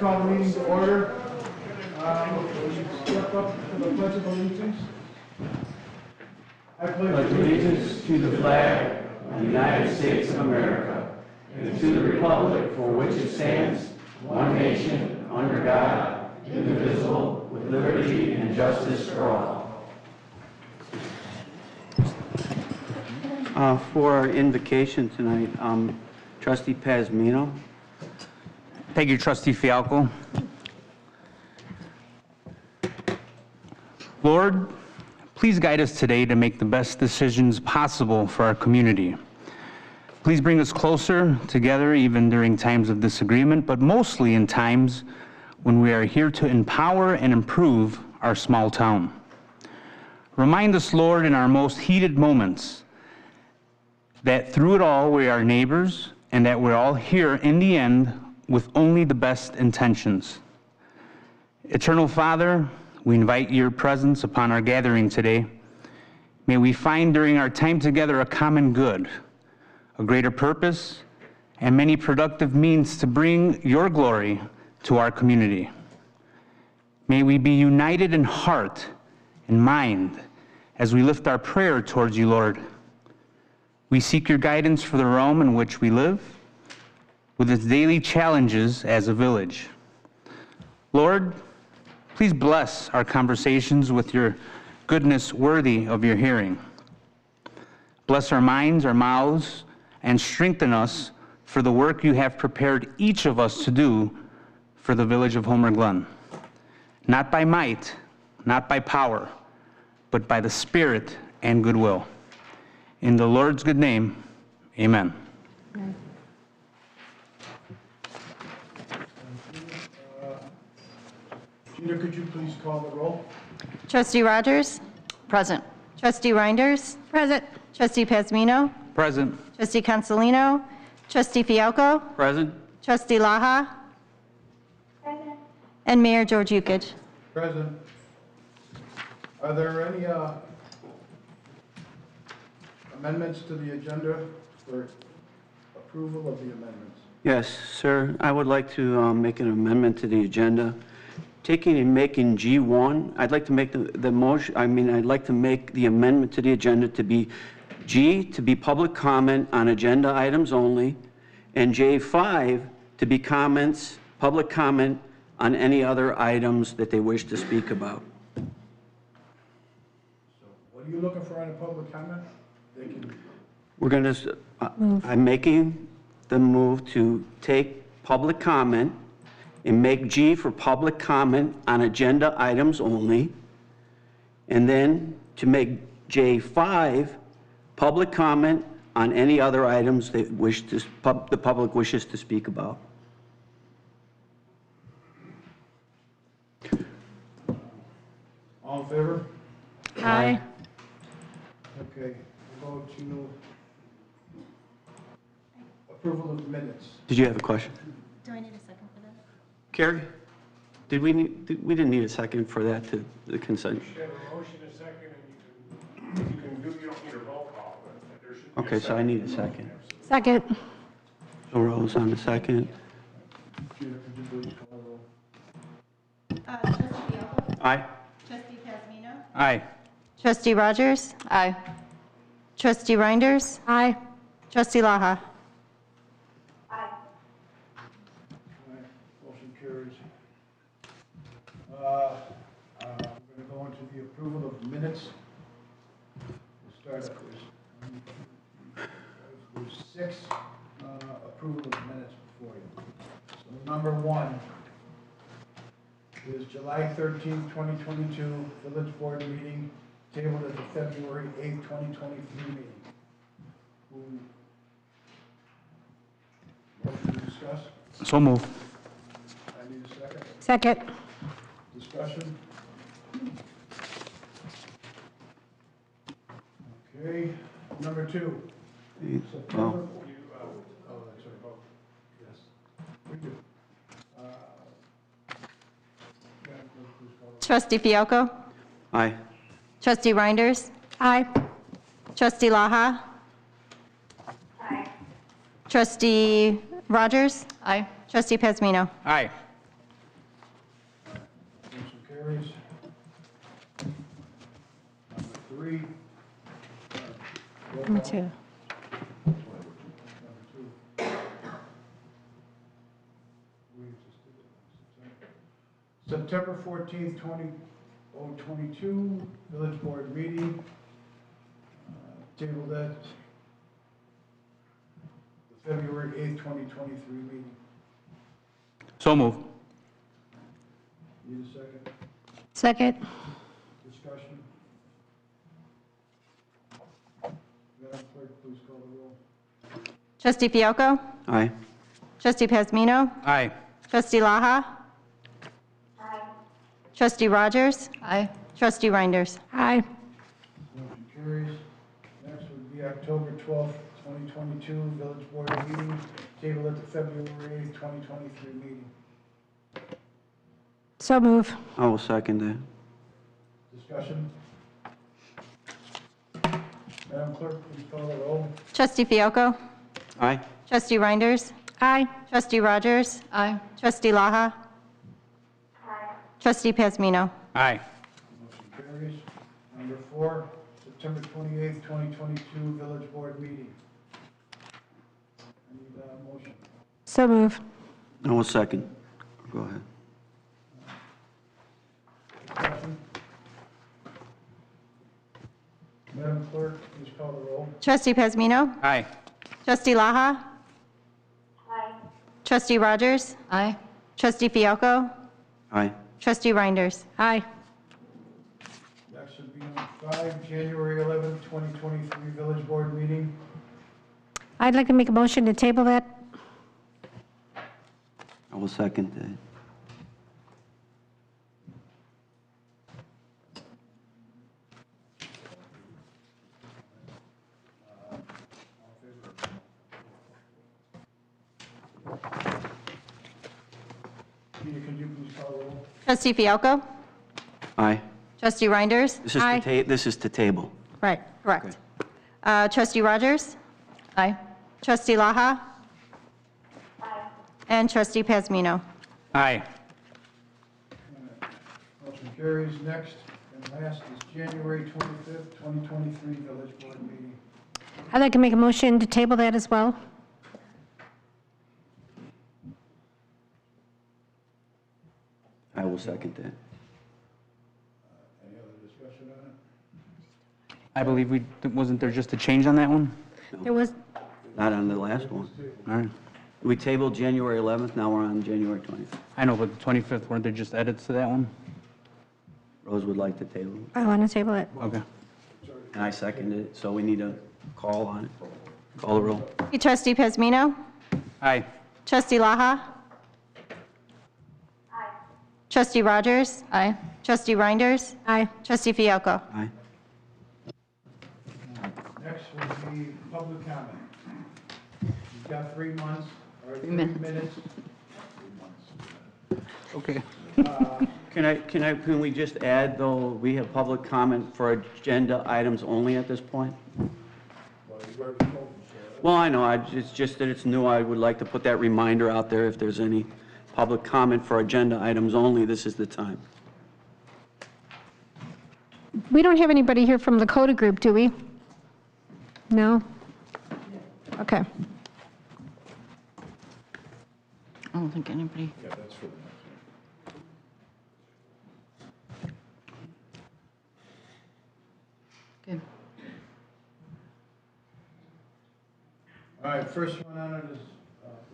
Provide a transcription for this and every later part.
call the meeting to order. Will you step up to the Pledge of Allegiance? I pledge allegiance to the flag of the United States of America and to the republic for which it stands, one nation, under God, indivisible, with liberty and justice for all. For our invocation tonight, Trustee Pazmino. Thank you, Trustee Fialco. Lord, please guide us today to make the best decisions possible for our community. Please bring us closer together even during times of disagreement, but mostly in times when we are here to empower and improve our small town. Remind us, Lord, in our most heated moments that through it all we are neighbors and that we're all here in the end with only the best intentions. Eternal Father, we invite your presence upon our gathering today. May we find during our time together a common good, a greater purpose, and many productive means to bring your glory to our community. May we be united in heart and mind as we lift our prayer towards you, Lord. We seek your guidance for the realm in which we live, with its daily challenges as a village. Lord, please bless our conversations with your goodness worthy of your hearing. Bless our minds, our mouths, and strengthen us for the work you have prepared each of us to do for the village of Homer Glen. Not by might, not by power, but by the Spirit and goodwill. In the Lord's good name, amen. Gina, could you please call the roll? Trustee Rogers? Present. Trustee Reinders? Present. Trustee Pazmino? Present. Trustee Consolino? Trustee Fialco? Present. Trustee Laha? Present. And Mayor George Yukich. Present. Are there any amendments to the agenda for approval of the amendments? Yes, sir. I would like to make an amendment to the agenda. Taking and making G1, I'd like to make the motion, I'd like to make the amendment to the agenda to be G, to be public comment on agenda items only, and J5 to be comments, public comment on any other items that they wish to speak about. So what are you looking for on a public comment? They can... We're going to, I'm making the move to take public comment and make G for public comment on agenda items only, and then to make J5 public comment on any other items that the public wishes to speak about. All in favor? Aye. Okay, we'll go to approval of the minutes. Did you have a question? Do I need a second for that? Carrie, we didn't need a second for that to the consent. You have a motion, a second, and you don't need a roll call, but there should be Okay, so I need a second. Second. So Rose on the second. Gina, could you please call the roll? Trustee Fialco? Aye. Trustee Pazmino? Aye. Trustee Rogers? Aye. Trustee Reinders? Aye. Trustee Laha? Motion carries. We're going to go into the approval of minutes. We'll start up. There's 6 approval of minutes before you. So number 1 is July 13th, 2022 Village Board meeting tabled at the February 8th, 2023 meeting. Motion to discuss? So move. I need a second. Second. Discussion? Okay, number 2. September. Oh. Oh, that's right. Oh, yes. We do. Please call the- Trustee Fialco? Aye. Trustee Reinders? Aye. Trustee Laha? Trustee Rogers? Aye. Trustee Pazmino? Aye. carries. Number 3. Me too. Number 2. September 14th, 2022, Village Board meeting. Table that. The February 8th, 2023 meeting. So move. Need a second? Second. Discussion? Madam Clerk, please call the roll. Trustee Fiocco? Aye. Trustee Pasmino? Aye. Trustee Laha? Trustee Rogers? Aye. Trustee Reinders? Aye. Motion carries. Next would be October 12th, 2022, Village Board meeting, table at the February 8th, 2023 meeting. So move. I will second that. Discussion? Madam Clerk, please call the roll. Trustee Fiocco? Aye. Trustee Reinders? Aye. Trustee Rogers? Aye. Trustee Laha? Trustee Pasmino? Aye. Motion carries. Number 4, September 28th, 2022, Village Board meeting. I need a motion. So move. I will second. Go ahead. Discussion? Madam Clerk, please call the roll. Trustee Pasmino? Aye. Trustee Laha? Trustee Rogers? Aye. Trustee Fiocco? Aye. Trustee Reinders? Aye. Next would be number 5, January 11th, 2023, Village Board meeting. I'd like to make a motion to table that. I will second that. Peter, could you please call the roll? Trustee Fiocco? Aye. Trustee Reinders? This is Aye. this is to table. Right, correct. Trustee Rogers? Aye. Trustee Laha? And Trustee Pasmino? Aye. Motion carries. Next and last is January 25th, 2023, Village Board meeting. I'd like to make a motion to table that as well. I will second that. Any other discussion on it? I believe wasn't there just a change on that one? There was, Not on the last one. All right. We tabled January 11th, now we're on January 20th. I know, but the 25th, weren't there just edits to that one? Rose would like to table, I want to table it. Okay. and I seconded it, so we need a call on it. Call the roll. Trustee Pasmino? Aye. Trustee Laha? Trustee Rogers? Aye. Trustee Reinders? Aye. Trustee Fiocco? Aye. Next would be public comment. You've got 3 months, or 3 minutes. minutes. 3 months. Okay. Can we just add, though, we have public comment for agenda items only at this point? Well, you've already told us, Well, I know, it's just that it's new, I would like to put that reminder out there, if there's any public comment for agenda items only, this is the time. We don't have anybody here from the Coda Group, do we? No? Okay. I don't think anybody. Yeah, that's for the next one. Good. All right, first one on it is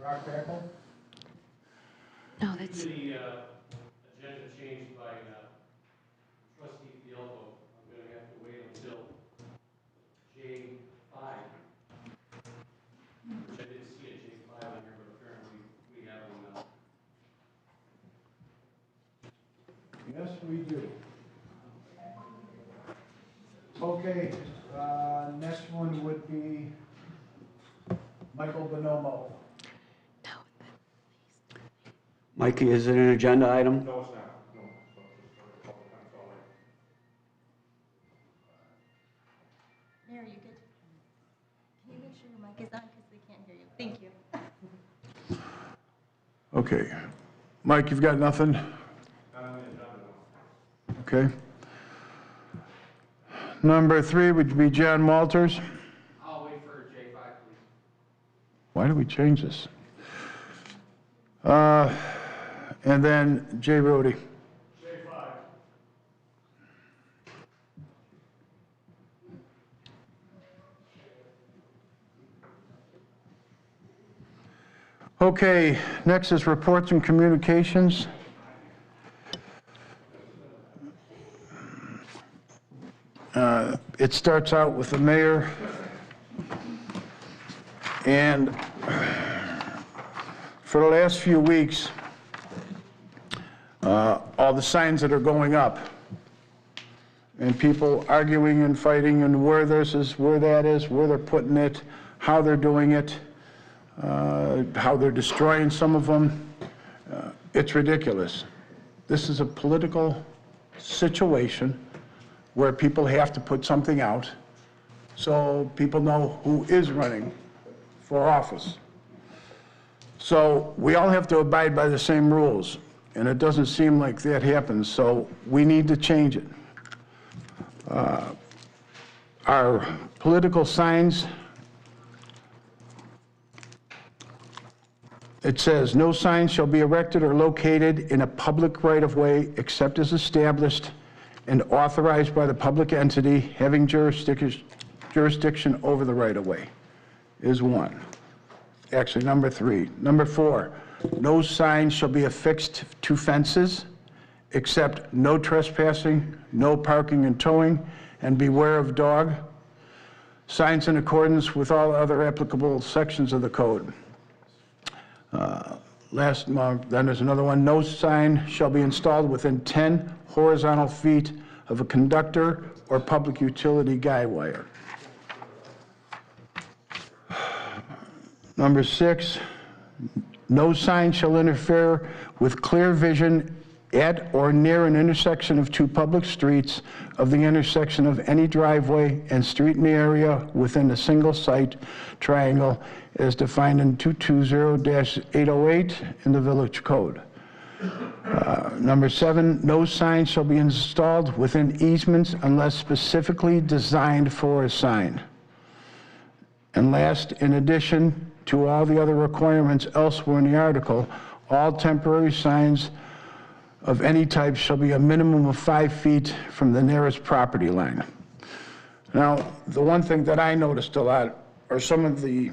Rock Crackle. No, that's, The agenda changed by trustee Fielko. I'm going to have to wait until J5, which I didn't see a J5 on here, but apparently we have one now. Yes, we do. Okay, next one would be Michael Bonomo. Mike, is it an agenda item? No, it's not. No. So it's just that's all right. Mayor, you good? Can you make sure your mic is on because they can't hear you? Thank you. Okay. Mike, you've got nothing? Okay. Number 3 would be John Walters. I'll wait for J5, please. Why did we change this? And then Jay Rhodey. J5. Okay, next is reports and communications. It starts out with the mayor. And for the last few weeks, all the signs that are going up, and people arguing and fighting, and where this is, where that is, where they're putting it, how they're doing it, how they're destroying some of them. It's ridiculous. This is a political situation where people have to put something out so people know who is running for office. So we all have to abide by the same rules, and it doesn't seem like that happens, so we need to change it. Our political signs, it says, "No sign shall be erected or located in a public right-of-way except as established and authorized by the public entity having jurisdiction over the right-of-way," is one. Actually, number 3. Number 4, no sign shall be affixed to fences except no trespassing, no parking and towing, and beware of dog. Signs in accordance with all other applicable sections of the code. Last month, then there's another one. No sign shall be installed within 10 horizontal feet of a conductor or public utility guy wire. Number 6, no sign shall interfere with clear vision at or near an intersection of 2 public streets of the intersection of any driveway and street in the area within a single site triangle as defined in 220-808 in the Village Code. Number 7, no sign shall be installed within easements unless specifically designed for a sign. And last, in addition to all the other requirements elsewhere in the article, all temporary signs of any type shall be a minimum of 5 feet from the nearest property line. Now, the one thing that I noticed a lot are some of the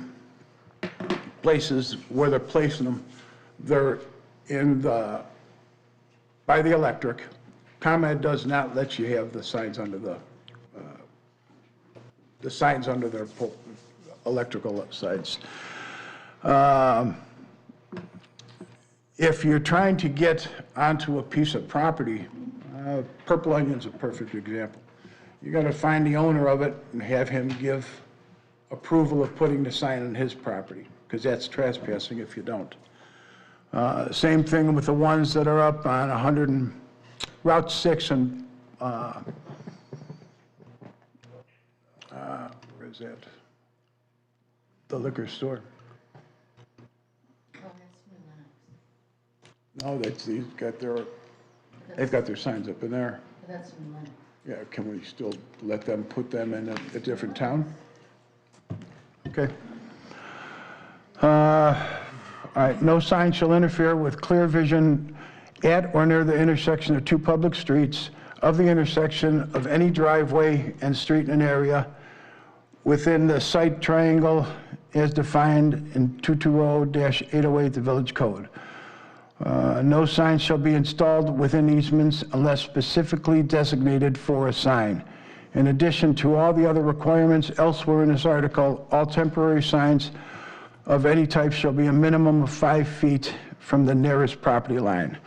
places where they're placing them, they're in the, by the electric. ComEd does not let you have the signs under their electrical sites. If you're trying to get onto a piece of property, Purple Onion's a perfect example. You got to find the owner of it and have him give approval of putting the sign on his property, because that's trespassing if you don't. Same thing with the ones that are up on Route 6 and, where is that? The liquor store. No, they've got their signs up in there. That's in Glen. Yeah, can we still let them put them in a different town? Okay. All right, no sign shall interfere with clear vision at or near the intersection of 2 public streets of the intersection of any driveway and street in an area within the site triangle as defined in 220-808 the Village Code. No sign shall be installed within easements unless specifically designated for a sign. In addition to all the other requirements elsewhere in this article, all temporary signs of any type shall be a minimum of 5 feet from the nearest property line.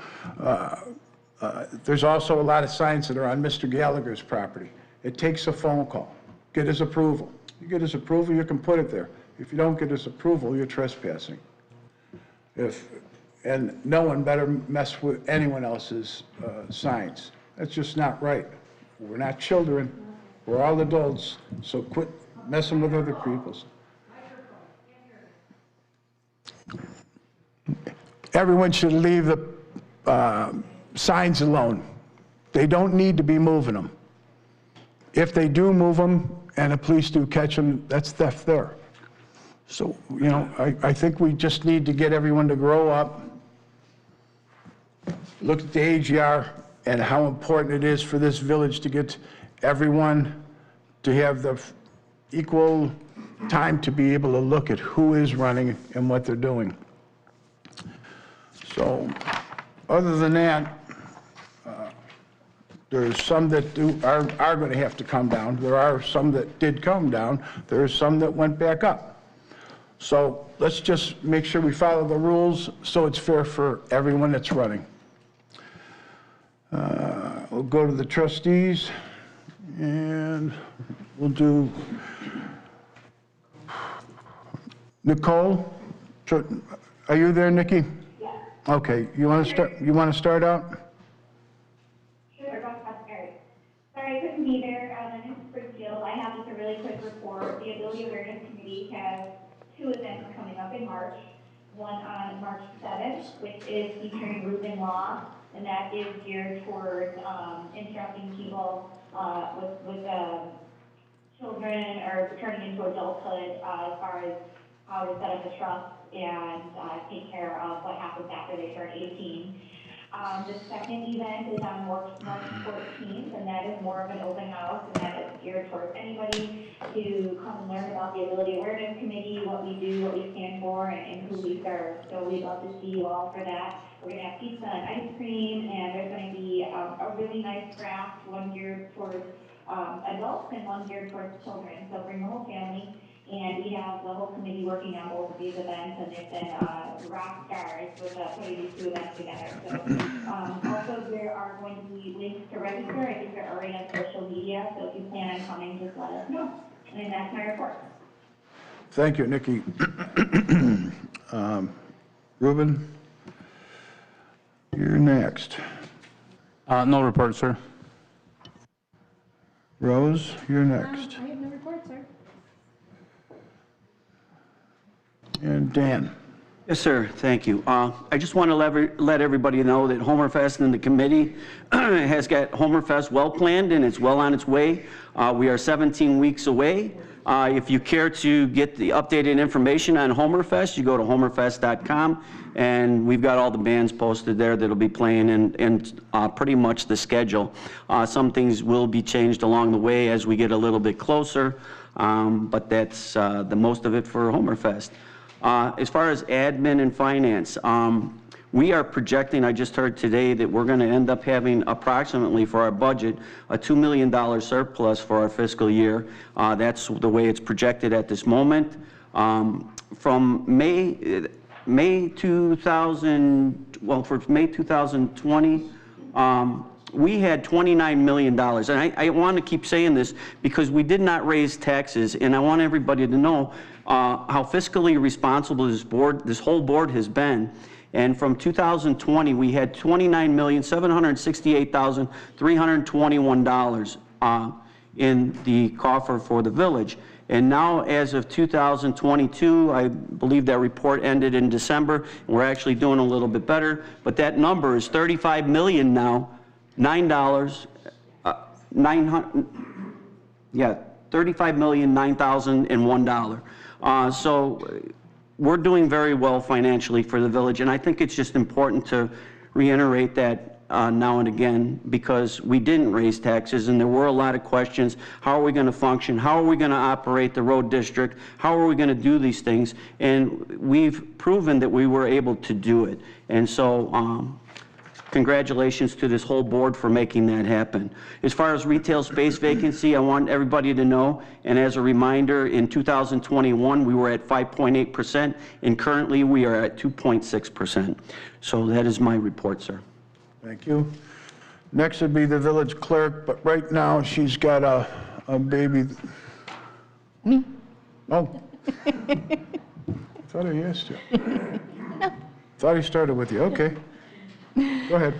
There's also a lot of signs that are on Mr. Gallagher's property. It takes a phone call. Get his approval. You get his approval, you can put it there. If you don't get his approval, you're trespassing. And no one better mess with anyone else's signs. That's just not right. We're not children. We're all adults, so quit messing with other people's. Everyone should leave the signs alone. They don't need to be moving them. If they do move them and the police do catch them, that's theft there. So, you know, I think we just need to get everyone to grow up, look at the age you are and how important it is for this village to get everyone to have the equal time to be able to look at who is running and what they're doing. So, other than that, there's some that are going to have to come down. There are some that did come down. There's some that went back up. So let's just make sure we follow the rules so it's fair for everyone that's running. We'll go to the trustees, and we'll do Nicole. Are you there, Nikki? Yeah. Okay. You want to start? You want to start out? Sorry I couldn't be there. I'm in Springfield. I have just a really quick report. The Ability Awareness Committee has 2 events coming up in March. One on March 7th, which is featuring Reuben Law, and that is geared towards instructing people with children or turning into adulthood as far as how to set up a trust and take care of what happens after they turn 18. The second event is on March 14th, and that is more of an open house, and that is geared towards anybody to come and learn about the Ability Awareness Committee, what we do, what we stand for, and who we serve. So we'd love to see you all for that. We're going to have pizza and ice cream, and there's going to be a really nice craft, one geared towards adults and one geared towards children. So bring the whole family. And we have the whole committee working on both of these events, and they've been rock stars with putting these 2 events together. So also there are going to be links to register. I think they're already on social media, so if you plan on coming, just let us know. And that's my report. Thank you, Nikki. Reuben, you're next. No report, sir. Rose, you're next. I have no report, sir. And Dan. Yes, sir. Thank you. I just want to let everybody know that Homerfest and the committee has got Homerfest well planned, and it's well on its way. We are 17 weeks away. If you care to get the updated information on Homerfest, you go to homerfest.com, and we've got all the bands posted there that'll be playing and pretty much the schedule. Some things will be changed along the way as we get a little bit closer, but that's the most of it for Homerfest. As far as admin and finance, we are projecting, I just heard today, that we're going to end up having approximately for our budget a $2 million surplus for our fiscal year. That's the way it's projected at this moment. From May 2020, we had $29 million. And I want to keep saying this because we did not raise taxes, and I want everybody to know how fiscally responsible this whole board has been. And from 2020, we had $29,768,321 in the coffer for the village. And now, as of 2022, I believe that report ended in December, and we're actually doing a little bit better, but that number is $35 million now, $35,009,001. So we're doing very well financially for the village, and I think it's just important to reiterate that now and again, because we didn't raise taxes and there were a lot of questions. How are we going to function? How are we going to operate the road district? How are we going to do these things? And we've proven that we were able to do it. And so congratulations to this whole board for making that happen. As far as retail space vacancy, I want everybody to know, and as a reminder, in 2021 we were at 5.8%, and currently we are at 2.6%. So that is my report, sir. Thank you. Next would be the village clerk, but right now she's got a baby. Me? Oh. Thought I asked you. Thought he started with you. Okay. Go ahead.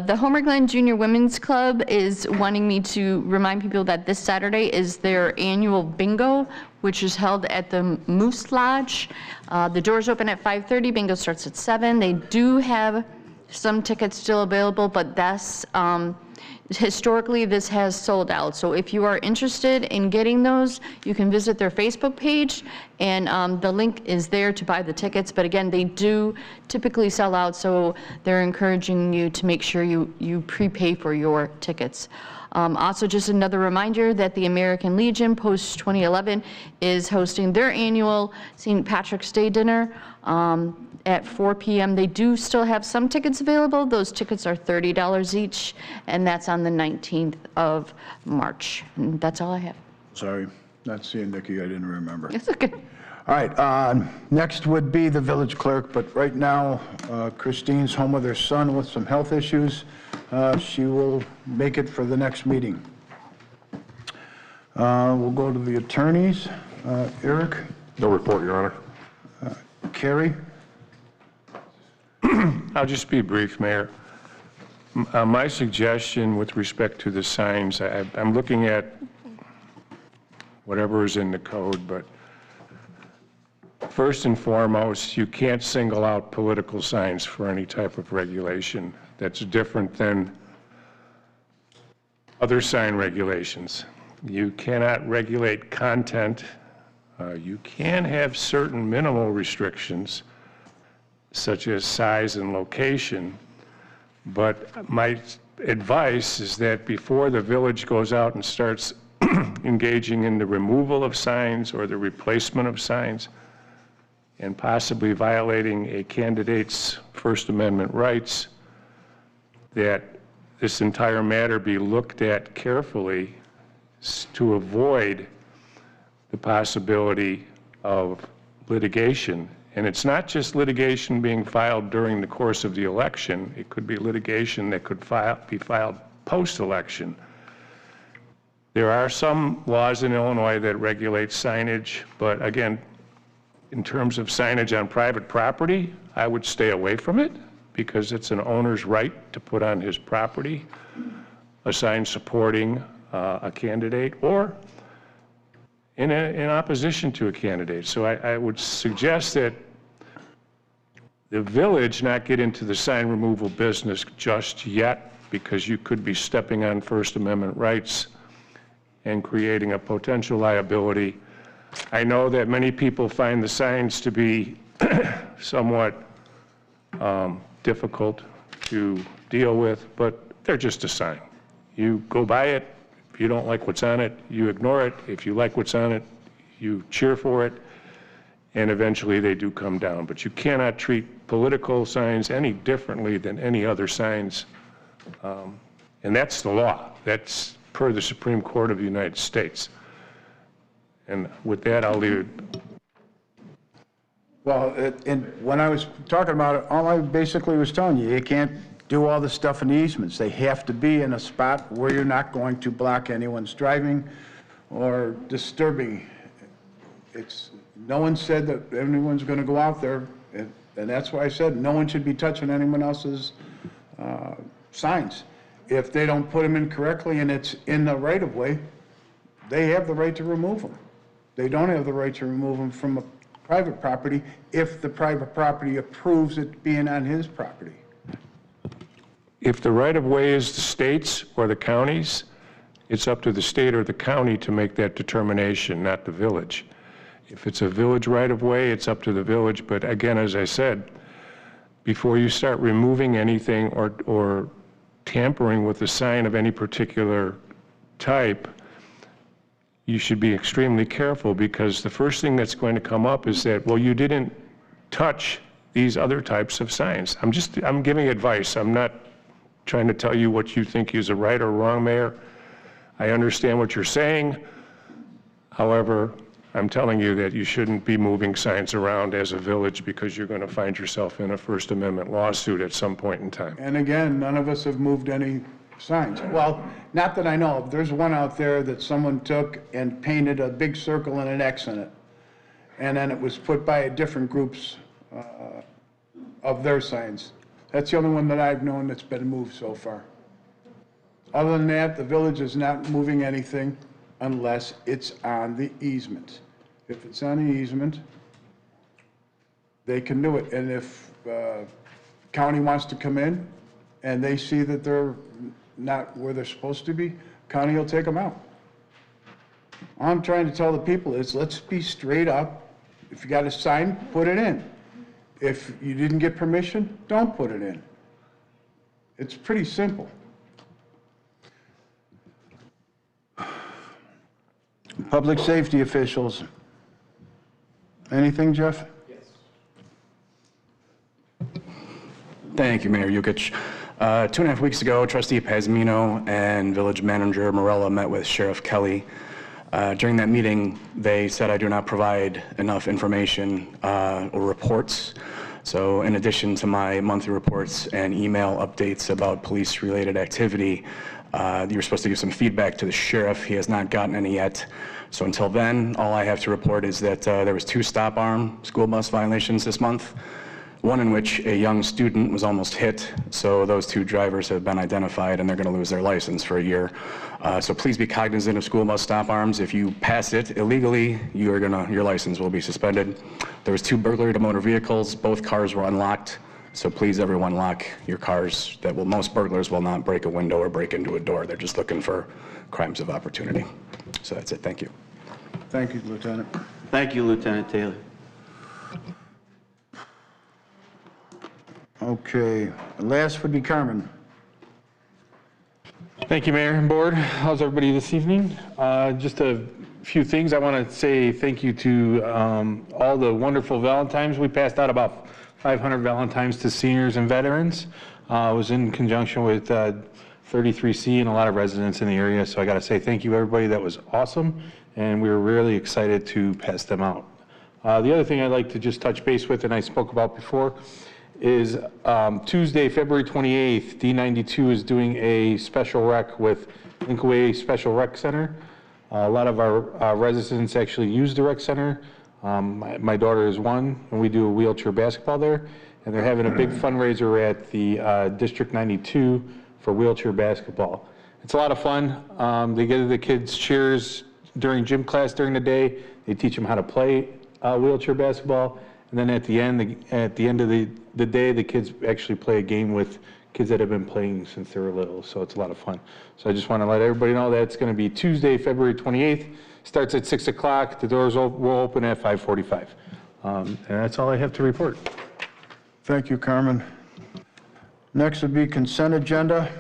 The Homer Glen Junior Women's Club is wanting me to remind people that this Saturday is their annual bingo, which is held at the Moose Lodge. The doors open at 5:30, bingo starts at 7. They do have some tickets still available, but that's Historically, this has sold out, so if you are interested in getting those, you can visit their Facebook page, and the link is there to buy the tickets. But again, they do typically sell out, so they're encouraging you to make sure you prepay for your tickets. Also, just another reminder that the American Legion Post 2011 is hosting their annual St. Patrick's Day dinner at 4 p.m. They do still have some tickets available. Those tickets are $30 each, and that's on the 19th of March. And that's all I have. Sorry, not seeing Nikki, I didn't remember. It's okay. All right, next would be the village clerk, but right now Christine's home with her son with some health issues. She will make it for the next meeting. We'll go to the attorneys. Eric? No report, Your Honor. Carrie? I'll just be brief, Mayor. My suggestion with respect to the signs, I'm looking at whatever is in the code, but first and foremost, you can't single out political signs for any type of regulation. That's different than other sign regulations. You cannot regulate content. You can have certain minimal restrictions, such as size and location, but my advice is that before the village goes out and starts engaging in the removal of signs or the replacement of signs, and possibly violating a candidate's First Amendment rights, that this entire matter be looked at carefully to avoid the possibility of litigation. And it's not just litigation being filed during the course of the election. It could be litigation that could be filed post-election. There are some laws in Illinois that regulate signage, but again, in terms of signage on private property, I would stay away from it because it's an owner's right to put on his property a sign supporting a candidate or in opposition to a candidate. So I would suggest that the village not get into the sign removal business just yet, because you could be stepping on First Amendment rights and creating a potential liability. I know that many people find the signs to be somewhat difficult to deal with, but they're just a sign. You go by it. If you don't like what's on it, you ignore it. If you like what's on it, you cheer for it, and eventually they do come down. But you cannot treat political signs any differently than any other signs, and that's the law. That's per the Supreme Court of the United States. And with that, I'll leave it. Well, and when I was talking about it, all I basically was telling you, you can't do all the stuff in the easements. They have to be in a spot where you're not going to block anyone's driving or disturbing. No one said that anyone's going to go out there, and that's why I said no one should be touching anyone else's signs. If they don't put them in correctly and it's in the right-of-way, they have the right to remove them. They don't have the right to remove them from a private property if the private property approves it being on his property. If the right-of-way is the state's or the county's, it's up to the state or the county to make that determination, not the village. If it's a village right-of-way, it's up to the village. But again, as I said, before you start removing anything or tampering with a sign of any particular type, you should be extremely careful, because the first thing that's going to come up is that, well, you didn't touch these other types of signs. I'm giving advice. I'm not trying to tell you what you think is a right or wrong, Mayor. I understand what you're saying. However, I'm telling you that you shouldn't be moving signs around as a village, because you're going to find yourself in a First Amendment lawsuit at some point in time. And again, none of us have moved any signs. Well, not that I know of. There's one out there that someone took and painted a big circle and an X in it. And then it was put by different groups of their signs. That's the only one that I've known that's been moved so far. Other than that, the village is not moving anything unless it's on the easement. If it's on the easement, they can do it. And if county wants to come in and they see that they're not where they're supposed to be, county will take them out. All I'm trying to tell the people is, let's be straight up. If you got a sign, put it in. If you didn't get permission, don't put it in. It's pretty simple. Public safety officials. Anything, Jeff? Thank you, Mayor Yukich. 2.5 weeks ago, Trustee Pazmino and Village Manager Morella met with Sheriff Kelly. During that meeting, they said I do not provide enough information or reports. So in addition to my monthly reports and email updates about police-related activity, you were supposed to give some feedback to the sheriff. He has not gotten any yet. So until then, all I have to report is that there was 2 stop-arm school bus violations this month, one in which a young student was almost hit. So those 2 drivers have been identified and they're going to lose their license for a year. So please be cognizant of school bus stop arms. If you pass it illegally, your license will be suspended. There was 2 burglary to motor vehicles. Both cars were unlocked. So please, everyone, lock your cars. Most burglars will not break a window or break into a door. They're just looking for crimes of opportunity. So that's it. Thank you. Thank you, Lieutenant. Thank you, Lieutenant Taylor. Okay, last would be Carmen. Thank you, Mayor and Board. How's everybody this evening? Just a few things. I want to say thank you to all the wonderful Valentines. We passed out about 500 Valentines to seniors and veterans. I was in conjunction with 33C and a lot of residents in the area, so I got to say thank you, everybody. That was awesome, and we were really excited to pass them out. The other thing I'd like to just touch base with, and I spoke about before, is Tuesday, February 28th, D92 is doing a special rec with Linkaway Special Rec Center. A lot of our residents actually use the rec center. My daughter is one, and we do a wheelchair basketball there. And they're having a big fundraiser at the District 92 for wheelchair basketball. It's a lot of fun. They give the kids cheers during gym class during the day. They teach them how to play wheelchair basketball. And then at the end of the day, the kids actually play a game with kids that have been playing since they were little. So it's a lot of fun. So I just want to let everybody know that it's going to be Tuesday, February 28th. Starts at 6 o'clock. The doors will open at 5:45. And that's all I have to report. Thank you, Carmen. Next would be consent agenda.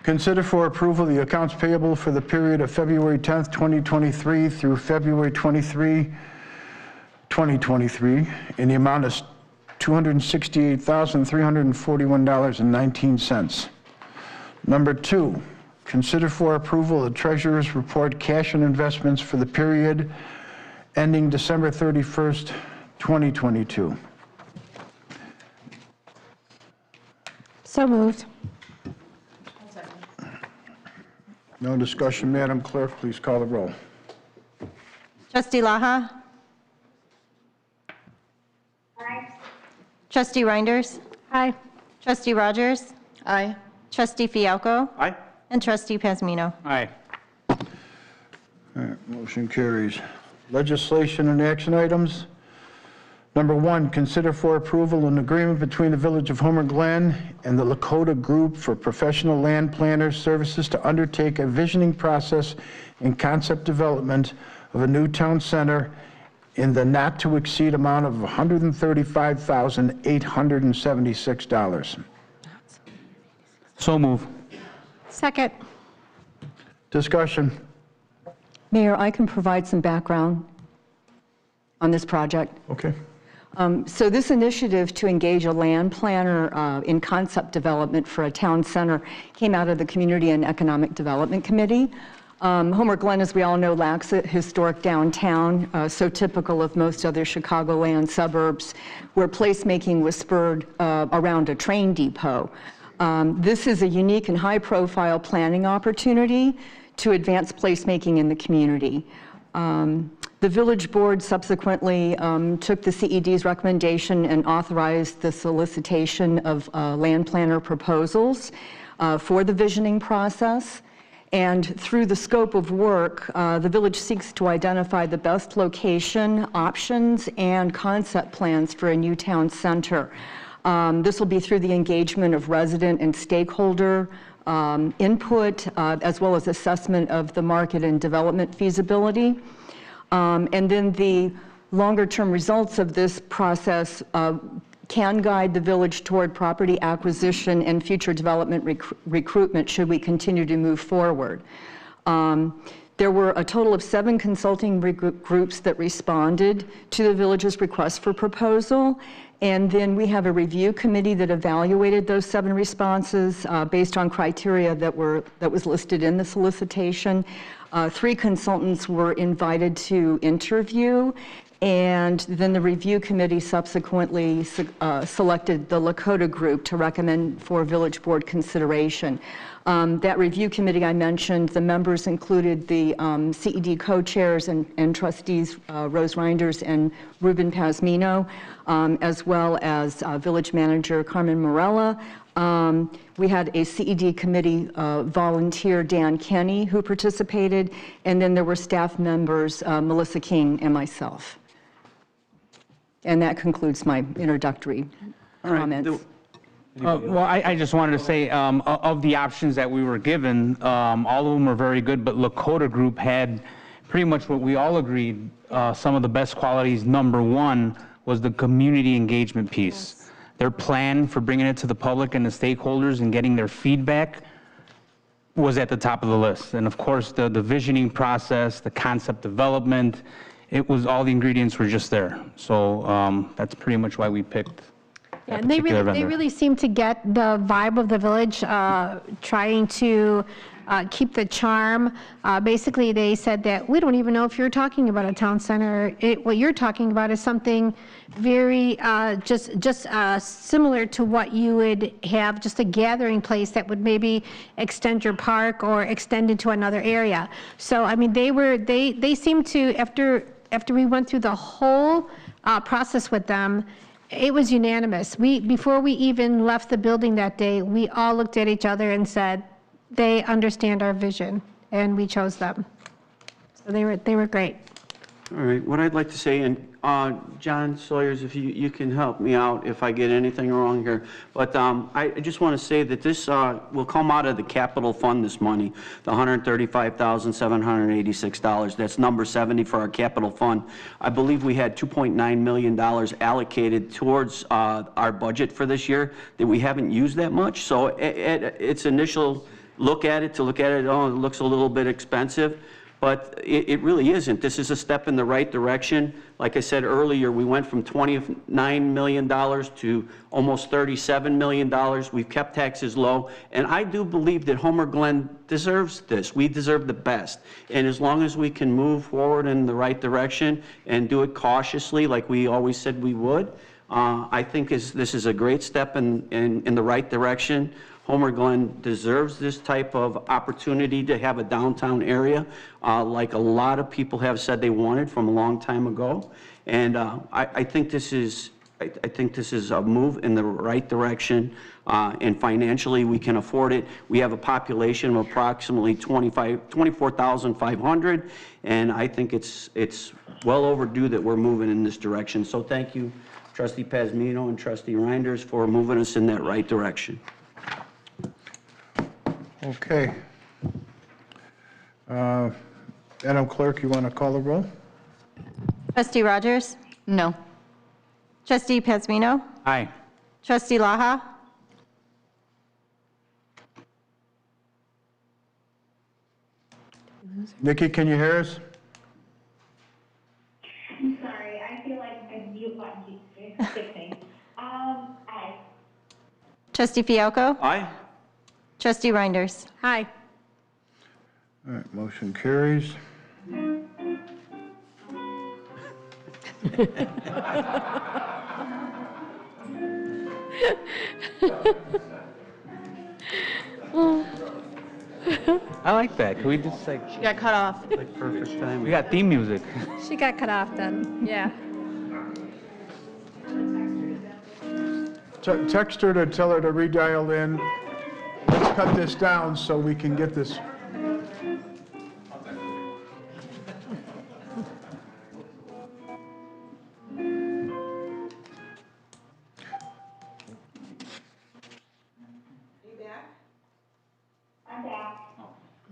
Consider for approval the accounts payable for the period of February 10th, 2023 through February 23, 2023 in the amount of $268,341.19. Number 2, consider for approval the treasurer's report cash and investments for the period ending December 31st, 2022. So moved. No discussion, Madam Clerk, please call the roll. Trustee Laha? Aye. Trustee Reinders? Aye. Trustee Rogers? Aye. Trustee Fialko? Aye. And Trustee Pazmino? Aye. All right, motion carries. Legislation and action items. Number 1, consider for approval an agreement between the Village of Homer Glen and the Lakota Group for professional land planners services to undertake a visioning process and concept development of a new town center in the not-to-exceed amount of $135,876. So move. Second. Discussion. Mayor, I can provide some background on this project. Okay. So this initiative to engage a land planner in concept development for a town center came out of the Community and Economic Development Committee. Homer Glen, as we all know, lacks a historic downtown, so typical of most other Chicagoland suburbs, where placemaking was spurred around a train depot. This is a unique and high-profile planning opportunity to advance placemaking in the community. The village board subsequently took the CED's recommendation and authorized the solicitation of land planner proposals for the visioning process. And through the scope of work, the village seeks to identify the best location, options, and concept plans for a new town center. This will be through the engagement of resident and stakeholder input, as well as assessment of the market and development feasibility. And then the longer-term results of this process can guide the village toward property acquisition and future development recruitment should we continue to move forward. There were a total of 7 consulting groups that responded to the village's request for proposal. And then we have a review committee that evaluated those 7 responses based on criteria that was listed in the solicitation. 3 consultants were invited to interview, and then the review committee subsequently selected the Lakota group to recommend for village board consideration. That review committee I mentioned, the members included the CED co-chairs and trustees Rose Reinders and Ruben Pazmino, as well as village manager Carmen Morella. We had a CED committee volunteer, Dan Kenny, who participated, and then there were staff members, Melissa King and myself. And that concludes my introductory comments. Well, I just wanted to say, of the options that we were given, all of them were very good, but Lakota Group had pretty much what we all agreed, some of the best qualities. Number 1 was the community engagement piece. Yes. Their plan for bringing it to the public and the stakeholders and getting their feedback was at the top of the list. And of course, the visioning process, the concept development, it was, all the ingredients were just there. So that's pretty much why we picked. Yeah, and they really seem to get the vibe of the village, trying to keep the charm. Basically, they said that we don't even know if you're talking about a town center. What you're talking about is something very just similar to what you would have, just a gathering place that would maybe extend your park or extend into another area. So I mean, they seem to, after we went through the whole process with them, it was unanimous. Before we even left the building that day, we all looked at each other and said, they understand our vision, and we chose them. So they were great. All right, what I'd like to say, and John Sawyers, if you can help me out if I get anything wrong here, but I just want to say that this will come out of the capital fund, this money, the $135,786. That's number 70 for our capital fund. I believe we had $2.9 million allocated towards our budget for this year that we haven't used that much. So at its initial look at it, oh, it looks a little bit expensive. But it really isn't. This is a step in the right direction. Like I said earlier, we went from $29 million to almost $37 million. We've kept taxes low. And I do believe that Homer Glen deserves this. We deserve the best. And as long as we can move forward in the right direction and do it cautiously like we always said we would, I think this is a great step in the right direction. Homer Glen deserves this type of opportunity to have a downtown area like a lot of people have said they wanted from a long time ago. And I think this is a move in the right direction, and financially we can afford it. We have a population of approximately 24,500, and I think it's well overdue that we're moving in this direction. So thank you, Trustee Pazmino and Trustee Reinders, for moving us in that right direction. Okay. Madam Clerk, you want to call the roll? Trustee Rogers? No. Trustee Pazmino? Aye. Trustee Laha? Nikki, can you hear us? I'm sorry, I feel like the mute button keeps fixing. Aye. Trustee Fialko? Aye. Trustee Reinders? Hi. All right, motion carries. I like that. Can we just like She got cut off. Perfect time. we got theme music. She got cut off then, yeah. Text her to tell her to redial in. Let's cut this down so we can get this.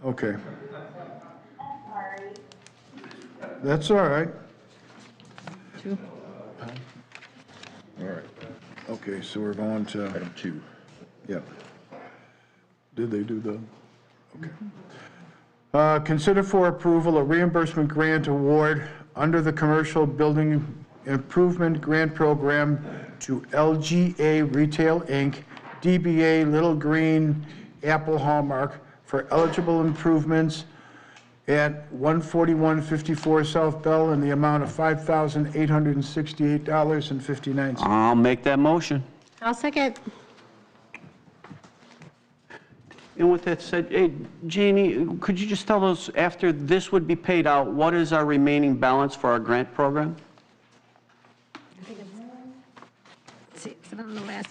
Okay, Sorry. that's all right. Two. All right. Okay, so we're going to... Item 2. Yeah. Did they do the... Okay. Consider for approval a reimbursement grant award under the Commercial Building Improvement Grant Program to LGA Retail, Inc., DBA Little Green Apple Hallmark for eligible improvements at 14154 South Bell in the amount of $5,868.59. I'll make that motion. I'll second. And with that said, hey, Janie, could you just tell us, after this would be paid out, what is our remaining balance for our grant program?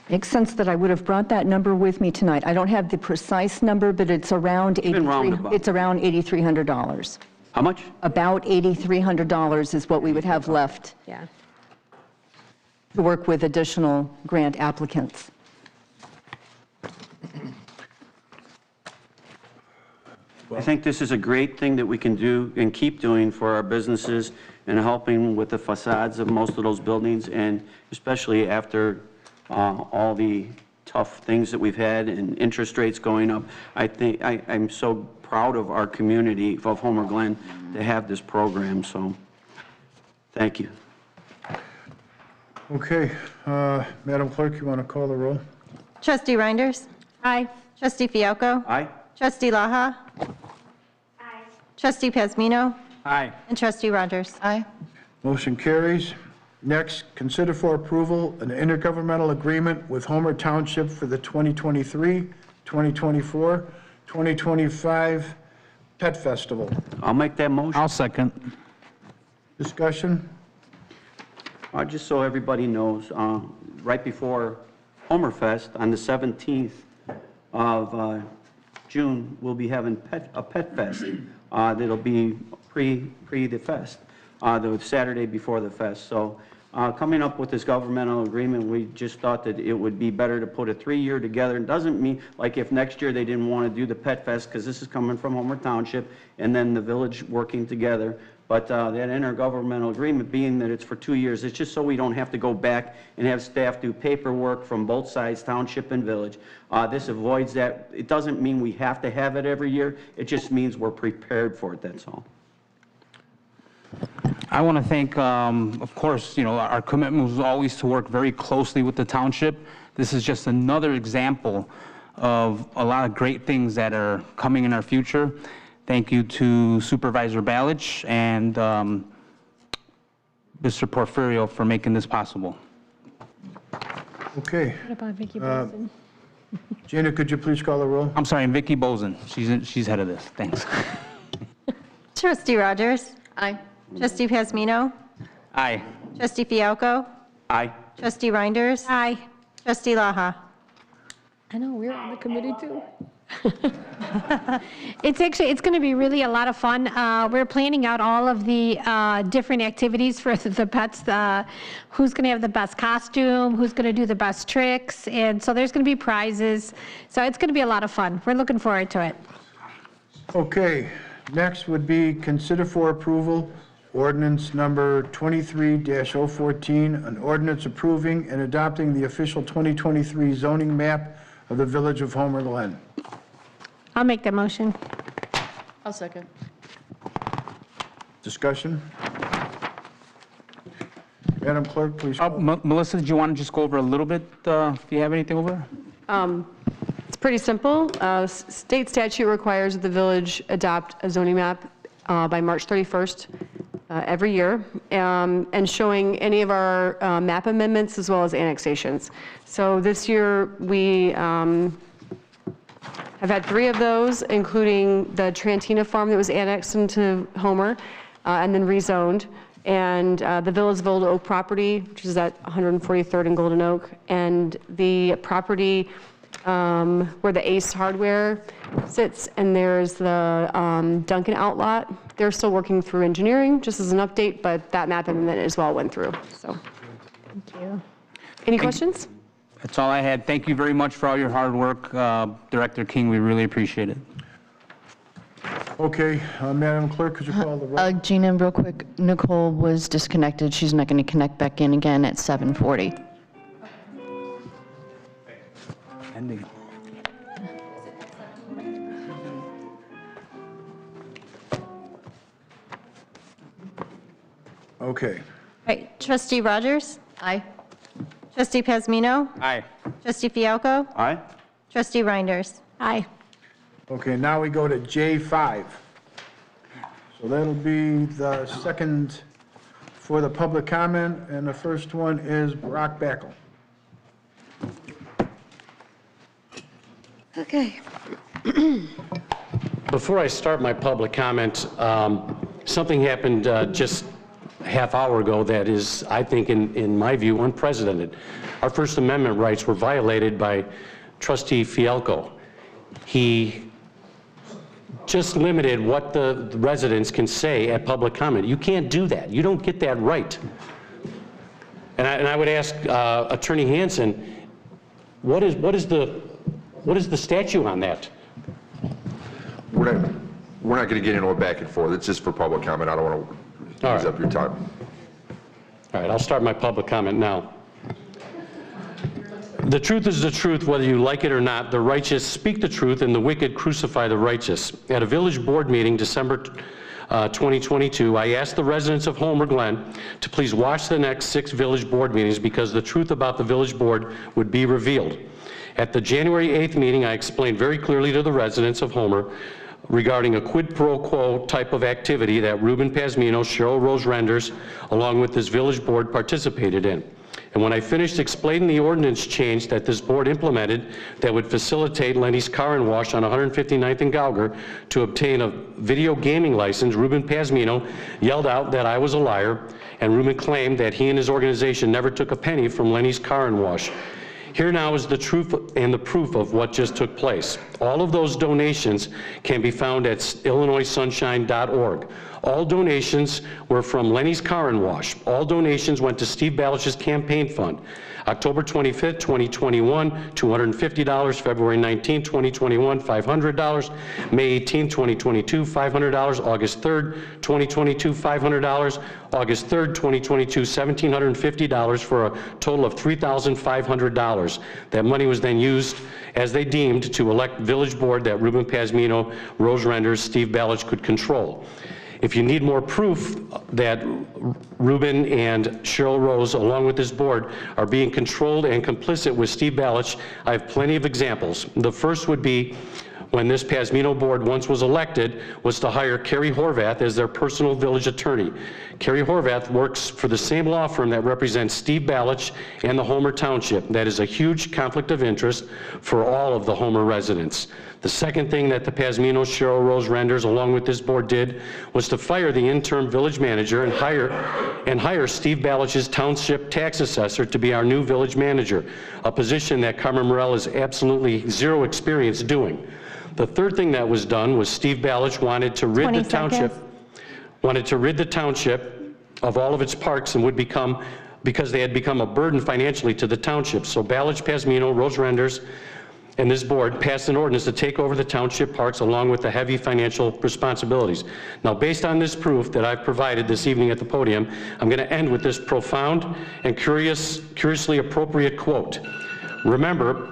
Makes sense that I would have brought that number with me tonight. I don't have the precise number, but it's around it's around $8,300. How much? About $8,300 is what we would have left. Yeah. To work with additional grant applicants. I think this is a great thing that we can do and keep doing for our businesses and helping with the facades of most of those buildings, and especially after all the tough things that we've had and interest rates going up. I think I'm so proud of our community of Homer Glen to have this program, so thank you. Okay, Madam Clerk, you want to call the roll? Trustee Reinders? Aye. Trustee Fialko? Aye? Trustee Laha? Aye. Trustee Pazmino? Aye. And Trustee Rogers? Aye. Motion carries. Next, consider for approval an intergovernmental agreement with Homer Township for the 2023, 2024, 2025 Pet Festival. I'll make that motion. I'll second. Discussion? Just so everybody knows, right before Homerfest, on the 17th of June, we'll be having a pet fest. That'll be pre the fest, the Saturday before the fest. So coming up with this governmental agreement, we just thought that it would be better to put a 3-year together. It doesn't mean, like if next year they didn't want to do the pet fest, because this is coming from Homer Township and then the village working together. But that intergovernmental agreement, being that it's for 2 years, it's just so we don't have to go back and have staff do paperwork from both sides, township and village. This avoids that. It doesn't mean we have to have it every year. It just means we're prepared for it, that's all. I want to thank, of course, our commitment was always to work very closely with the township. This is just another example of a lot of great things that are coming in our future. Thank you to Supervisor Balich and Mr. Porfirio for making this possible. Okay. What about Vicky Benson? Gina, could you please call the roll? I'm sorry, and Vicky Bozen. She's head of this. Thanks. Trustee Rogers? Aye. Trustee Pazmino? Aye. Trustee Fialko? Aye. Trustee Reinders? Aye. Trustee Laha? I know, we're on the committee too. It's going to be really a lot of fun. We're planning out all of the different activities for the pets, who's going to have the best costume, who's going to do the best tricks, and so there's going to be prizes. So it's going to be a lot of fun. We're looking forward to it. Okay, next would be consider for approval ordinance number 23-014, an ordinance approving and adopting the official 2023 zoning map of the Village of Homer Glen. I'll make the motion. I'll second. Discussion? Madam Clerk, please. Melissa, did you want to just go over a little bit, if you have anything over? It's pretty simple. State statute requires that the village adopt a zoning map by March 31st every year, and showing any of our map amendments as well as annexations. So this year we have had 3 of those, including the Trantina farm that was annexed into Homer and then rezoned, and the Villasville Oak property, which is at 143rd and Golden Oak, and the property where the Ace Hardware sits, and there's the Duncan Outlot. They're still working through engineering, just as an update, but that map amendment as well went through. So, Thank you. any questions? That's all I had. Thank you very much for all your hard work, Director King. We really appreciate it. Okay, Madam Clerk, could you call the roll? Gina, real quick, Nicole was disconnected. She's not going to connect back in again at 7:40. Ending. Okay. Right, Trustee Rogers? Aye. Trustee Pazmino? Aye. Trustee Fialko? Aye? Trustee Reinders? Aye. Okay, now we go to J5. So that'll be the second for the public comment, and the first one is Brock Backel. Okay. Before I start my public comment, something happened just a half hour ago that is, I think, in my view, unprecedented. Our First Amendment rights were violated by Trustee Fialko. He just limited what the residents can say at public comment. You can't do that. You don't get that right. And I would ask Attorney Hansen, what is the statute on that? We're not going to get into a back and forth. It's just for public comment. I don't want to use up your time. All right, I'll start my public comment now. The truth is the truth, whether you like it or not. The righteous speak the truth, and the wicked crucify the righteous. At a village board meeting, December 2022, I asked the residents of Homer Glen to please watch the next 6 village board meetings because the truth about the village board would be revealed. At the January 8th meeting, I explained very clearly to the residents of Homer regarding a quid pro quo type of activity that Ruben Pazmino, Cheryl Rose Renders, along with this village board participated in. And when I finished explaining the ordinance change that this board implemented that would facilitate Lenny's Car and Wash on 159th and Gauger to obtain a video gaming license, Ruben Pazmino yelled out that I was a liar, and Ruben claimed that he and his organization never took a penny from Lenny's Car and Wash. Here now is the truth and the proof of what just took place. All of those donations can be found at illinoissunshine.org. All donations were from Lenny's Car and Wash. All donations went to Steve Balich's campaign fund. October 25th, 2021, $250. February 19th, 2021, $500. May 18th, 2022, $500. August 3rd, 2022, $500. August 3rd, 2022, $1,750 for a total of $3,500. That money was then used as they deemed to elect village board that Ruben Pazmino, Rose Renders, Steve Balich could control. If you need more proof that Ruben and Cheryl Rose, along with this board, are being controlled and complicit with Steve Balich, I have plenty of examples. The first would be when this Pazmino board once was elected, was to hire Carrie Horvath as their personal village attorney. Carrie Horvath works for the same law firm that represents Steve Balich and the Homer Township. That is a huge conflict of interest for all of the Homer residents. The second thing that the Pazmino, Cheryl Rose Renders, along with this board did, was to fire the interim village manager and hire Steve Balich's township tax assessor to be our new village manager, a position that Carmen Morell has absolutely zero experience doing. The third thing that was done was Steve Balich wanted to rid the township of all of its parks and would become, because they had become a burden financially to the township. So Balich, Pazmino, Rose Renders, and this board passed an ordinance to take over the township parks along with the heavy financial responsibilities. Now, based on this proof that I've provided this evening at the podium, I'm going to end with this profound and curiously appropriate quote. Remember,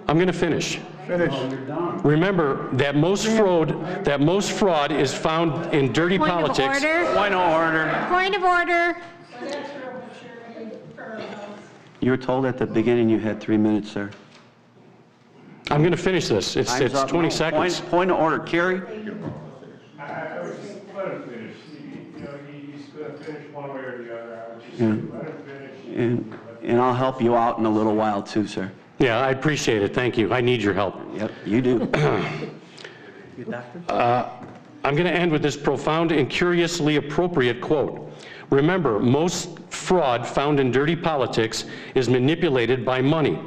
I'm going to finish. Remember that most fraud is found in dirty politics. Point of order. Point of order. You were told at the beginning you had 3 minutes, sir. I'm going to finish this. It's 20 seconds. Point of order. Carrie? I was just let him finish. He's going to finish one way or the other. I was just let him finish. And I'll help you out in a little while too, sir. Yeah, I appreciate it. Thank you. I need your help. Yep, you do. I'm going to end with this profound and curiously appropriate quote. Remember, most fraud found in dirty politics is manipulated by money.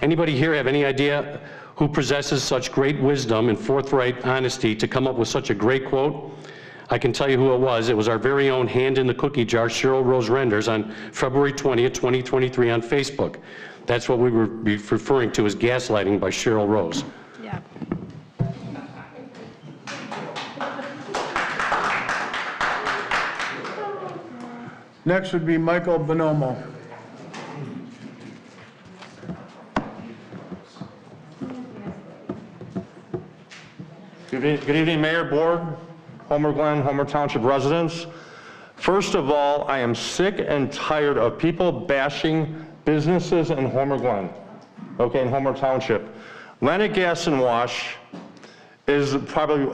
Anybody here have any idea who possesses such great wisdom and forthright honesty to come up with such a great quote? I can tell you who it was. It was our very own hand in the cookie jar, Cheryl Rose Renders, on February 20th, 2023 on Facebook. That's what we were referring to as gaslighting by Cheryl Rose. Yeah. Next would be Michael Bonomo. Good evening, Mayor, Board, Homer Glen, Homer Township residents. First of all, I am sick and tired of people bashing businesses in Homer Glen, okay, in Homer Township. Atlantic Gas and Wash is probably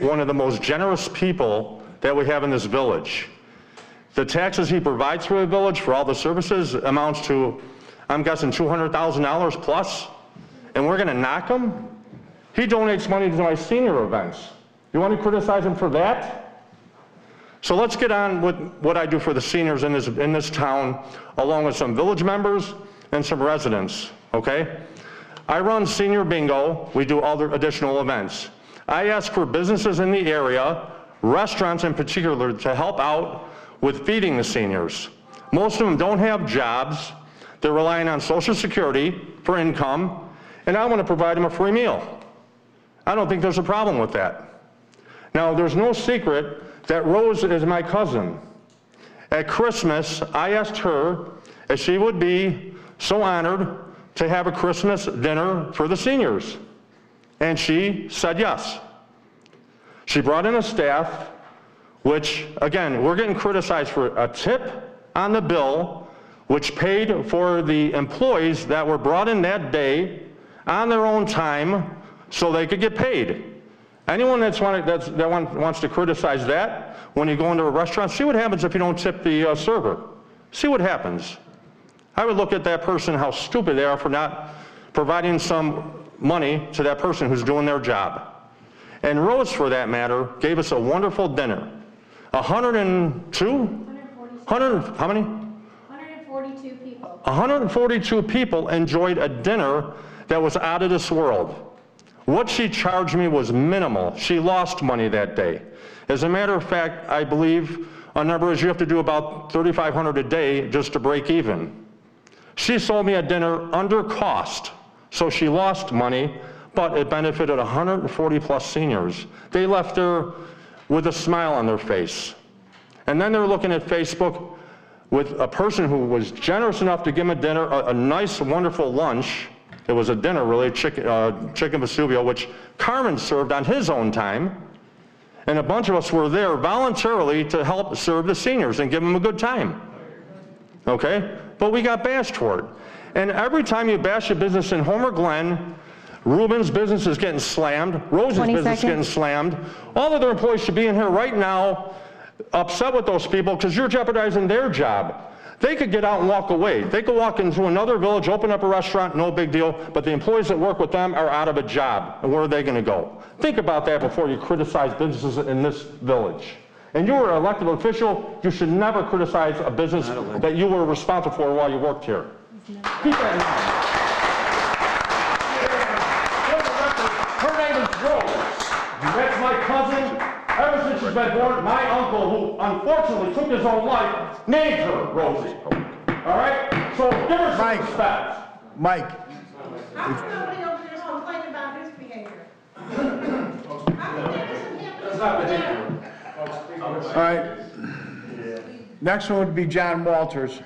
one of the most generous people that we have in this village. The taxes he provides for the village for all the services amounts to, I'm guessing, $200,000 plus, and we're gonna knock him? He donates money to my senior events. You want to criticize him for that? So let's get on with what I do for the seniors in this town, along with some village members and some residents, okay? I run senior bingo. We do other additional events. I ask for businesses in the area, restaurants in particular, to help out with feeding the seniors. Most of them don't have jobs. They're relying on Social Security for income, and I want to provide them a free meal. I don't think there's a problem with that. Now, there's no secret that Rose is my cousin. At Christmas, I asked her if she would be so honored to have a Christmas dinner for the seniors, and she said yes. She brought in a staff, which, again, we're getting criticized for a tip on the bill, which paid for the employees that were brought in that day on their own time so they could get paid. Anyone that wants to criticize that, when you go into a restaurant, see what happens if you don't tip the server. See what happens. I would look at that person, how stupid they are for not providing some money to that person who's doing their job. And Rose, for that matter, gave us a wonderful dinner. 102? How many? 142 people. 142 people enjoyed a dinner that was out of this world. What she charged me was minimal. She lost money that day. As a matter of fact, I believe a number is you have to do about $3,500 a day just to break even. She sold me a dinner under cost, so she lost money, but it benefited 140 plus seniors. They left there with a smile on their face. And then they're looking at Facebook with a person who was generous enough to give them a dinner, a nice, wonderful lunch. It was a dinner, really, chicken Vesuvio, which Carmen served on his own time. And a bunch of us were there voluntarily to help serve the seniors and give them a good time. Okay? But we got bashed for it. And every time you bash a business in Homer Glen, Ruben's business is getting slammed, Rose's business is getting slammed. All of their employees should be in here right now upset with those people because you're jeopardizing their job. They could get out and walk away. They could walk into another village, open up a restaurant, no big deal, but the employees that work with them are out of a job, and where are they gonna go? Think about that before you criticize businesses in this village. And you were an elected official, you should never criticize a business that you were responsible for while you worked here. Keep that in mind. Her name is Rose. That's my cousin. Ever since she's been born, my uncle, who unfortunately took his own life, named her Rosie. All right? So give her some respect. Mike. How come nobody over there complaining about his behavior? That's not behavior. All right. Next one would be John Walters.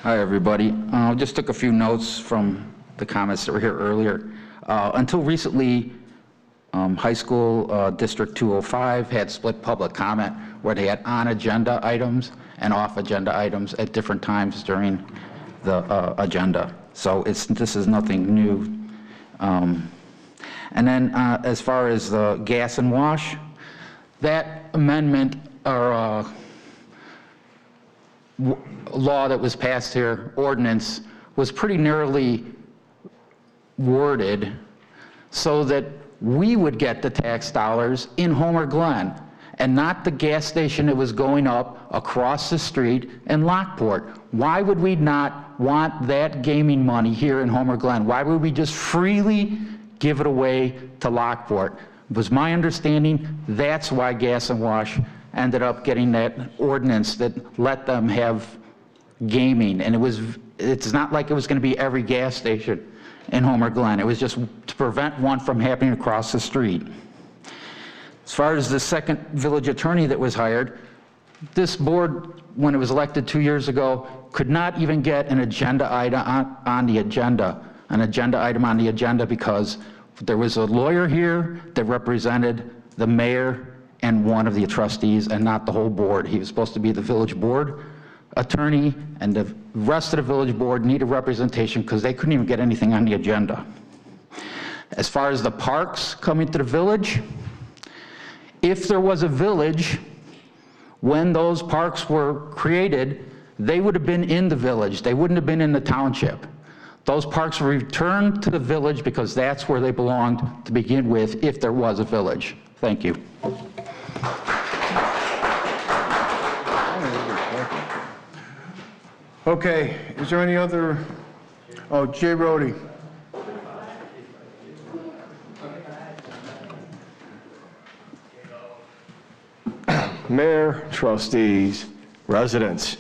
Hi, everybody. Just took a few notes from the comments that were here earlier. Until recently, high school District 205 had split public comment where they had on-agenda items and off-agenda items at different times during the agenda. So this is nothing new. And then as far as the gas and wash, that amendment or law that was passed here, ordinance, was pretty narrowly worded so that we would get the tax dollars in Homer Glen. and not the gas station that was going up across the street in Lockport. Why would we not want that gaming money here in Homer Glen? Why would we just freely give it away to Lockport? It was my understanding that's why Gas and Wash ended up getting that ordinance that let them have gaming. And it's not like it was going to be every gas station in Homer Glen. It was just to prevent one from happening across the street. As far as the second village attorney that was hired, this board, when it was elected 2 years ago, could not even get an agenda item on the agenda, because there was a lawyer here that represented the mayor and one of the trustees and not the whole board. He was supposed to be the village board attorney, and the rest of the village board needed representation because they couldn't even get anything on the agenda. As far as the parks coming to the village, if there was a village, when those parks were created, they would have been in the village. They wouldn't have been in the township. Those parks were returned to the village because that's where they belonged to begin with, if there was a village. Thank you. Okay, is there any other? Oh, Jay Rhodey. Mayor, trustees, residents.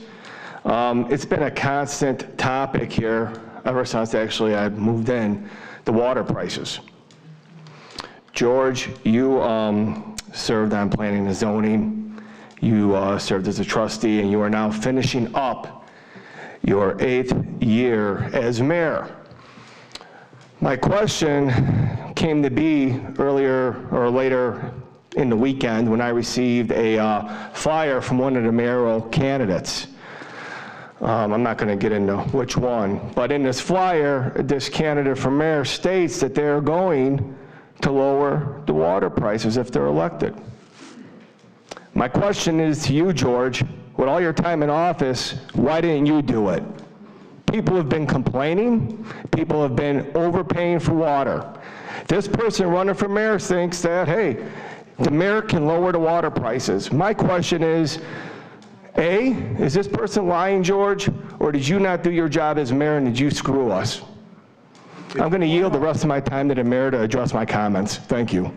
It's been a constant topic here ever since actually I moved in, the water prices. George, you served on planning and zoning. You served as a trustee, and you are now finishing up your 8th year as mayor. My question came to be earlier or later in the weekend when I received a flyer from one of the mayoral candidates. I'm not going to get into which one, but in this flyer, this candidate for mayor states that they're going to lower the water prices if they're elected. My question is to you, George, with all your time in office, why didn't you do it? People have been complaining. People have been overpaying for water. This person running for mayor thinks that, hey, the mayor can lower the water prices. My question is, A, is this person lying, George, or did you not do your job as mayor and did you screw us? I'm going to yield the rest of my time to the mayor to address my comments. Thank you.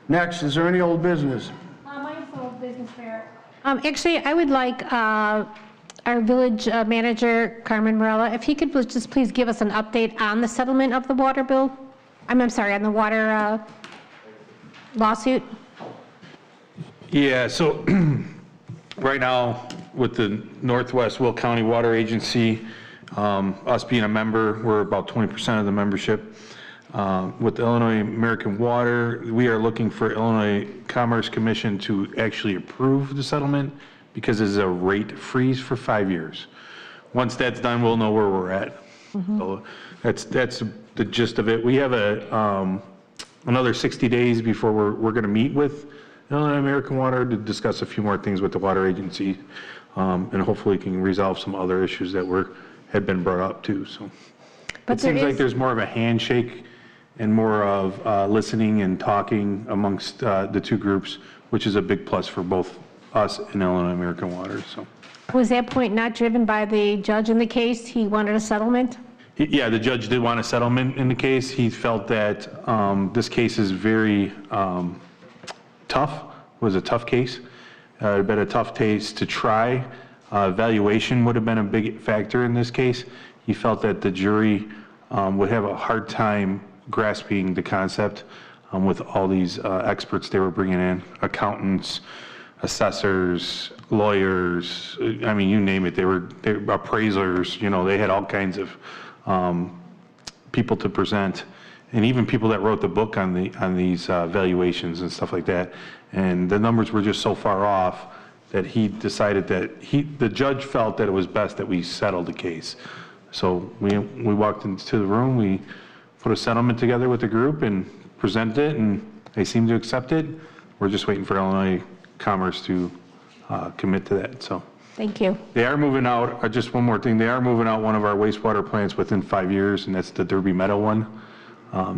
Next, is there any old business? Mine's old business, Mayor. Actually, I would like our village manager, Carmen Morella, if he could just please give us an update on the settlement of the water bill. I'm sorry, on the water lawsuit. Yeah, so right now with the Northwest Will County Water Agency, us being a member, we're about 20% of the membership. With Illinois American Water, we are looking for Illinois Commerce Commission to actually approve the settlement because it's a rate freeze for 5 years. Once that's done, we'll know where we're at. So that's the gist of it. We have another 60 days before we're going to meet with Illinois American Water to discuss a few more things with the water agency, and hopefully can resolve some other issues that had been brought up too. So it seems like there's more of a handshake and more of listening and talking amongst the two groups, which is a big plus for both us and Illinois American Water. So Was that point not driven by the judge in the case? He wanted a settlement? yeah, the judge did want a settlement in the case. He felt that this case is very tough, was a tough case. It had been a tough case to try. Valuation would have been a big factor in this case. He felt that the jury would have a hard time grasping the concept with all these experts they were bringing in, accountants, assessors, lawyers, I mean, you name it. They were appraisers, you know, they had all kinds of people to present, and even people that wrote the book on these valuations and stuff like that. And the numbers were just so far off that he decided that the judge felt that it was best that we settle the case. So we walked into the room, we put a settlement together with the group and presented it, and they seemed to accept it. We're just waiting for Illinois Commerce to commit to that. So Thank you. They are moving out, just one more thing, they are moving out one of our wastewater plants within 5 years, and that's the Derby Meadow one.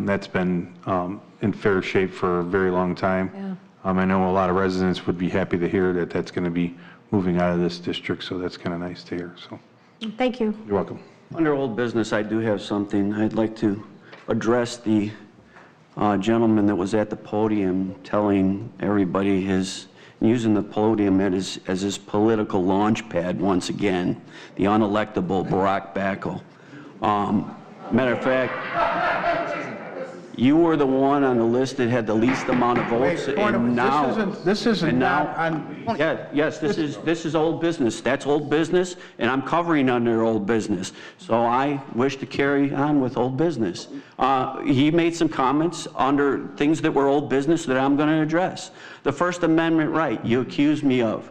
That's been in fair shape for a very long time. Yeah. I know a lot of residents would be happy to hear that that's going to be moving out of this district, so that's kind of nice to hear. So, Thank you. you're welcome. Under old business, I do have something. I'd like to address the gentleman that was at the podium telling everybody using the podium as his political launch pad once again, the unelectable Barack Backel. Matter of fact, you were the one on the list that had the least amount of votes, and now this isn't on. yes, this is old business. That's old business, and I'm covering under old business. So I wish to carry on with old business. He made some comments under things that were old business that I'm going to address. The First Amendment right you accused me of.